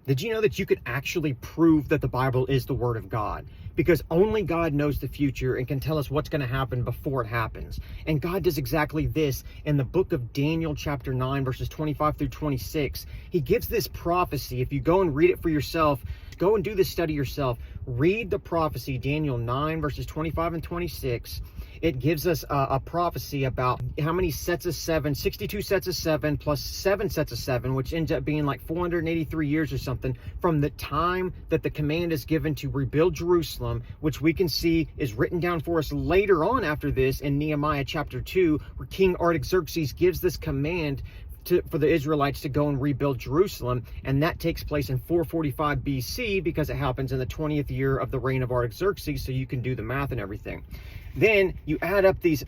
Did you know that you could actually prove that the Bible is the Word of God? Because only God knows the future and can tell us what's going to happen before it happens. And God does exactly this in the book of Daniel, chapter 9, verses 25 through 26. He gives this prophecy. If you go and read it for yourself, go and do this study yourself. Read the prophecy, Daniel 9, verses 25 and 26. It gives us a prophecy about how many sets of seven, 62 sets of seven plus 7 sets of 7, which ends up being like 483 years or something from the time that the command is given to rebuild Jerusalem, which we can see is written down for us later on after this in Nehemiah chapter 2, where King Artaxerxes gives this command for the Israelites to go and rebuild Jerusalem, and that takes place in 445 BC because it happens in the 20th year of the reign of Artaxerxes, so you can do the math and everything. Then you add up these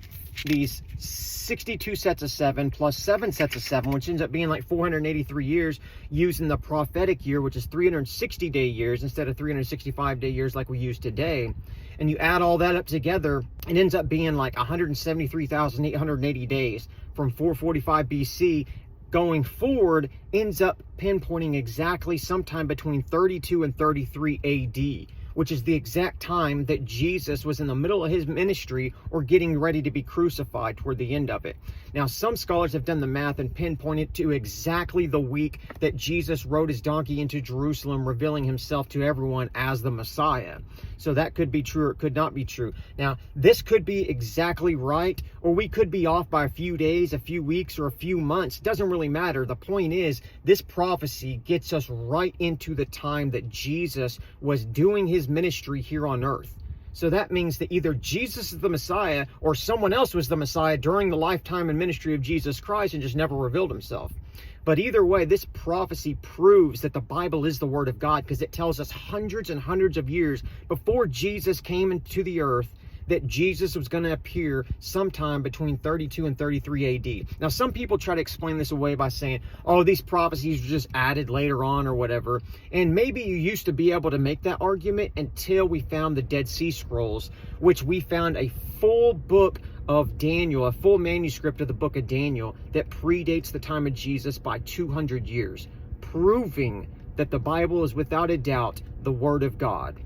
62 sets of 7 plus 7 sets of 7, which ends up being like 483 years, using the prophetic year, which is 360-day years instead of 365-day years like we use today. And you add all that up together, it ends up being like 173,880 days from 445 BC going forward, ends up pinpointing exactly sometime between 32 and 33 AD, which is the exact time that Jesus was in the middle of his ministry or getting ready to be crucified toward the end of it. Now, some scholars have done the math and pinpointed to exactly the week that Jesus rode his donkey into Jerusalem, revealing himself to everyone as the Messiah. So that could be true or it could not be true. Now, this could be exactly right, or we could be off by a few days, a few weeks, or a few months. It doesn't really matter. The point is, this prophecy gets us right into the time that Jesus was doing his ministry here on earth. So that means that either Jesus is the Messiah or someone else was the Messiah during the lifetime and ministry of Jesus Christ and just never revealed himself. But either way, this prophecy proves that the Bible is the Word of God, because it tells us hundreds and hundreds of years before Jesus came into the earth that Jesus was going to appear sometime between 32 and 33 AD. Now, some people try to explain this away by saying, oh, these prophecies were just added later on or whatever. And maybe you used to be able to make that argument until we found the Dead Sea Scrolls, which we found a full book of Daniel, a full manuscript of the book of Daniel that predates the time of Jesus by 200 years, proving that the Bible is without a doubt the Word of God.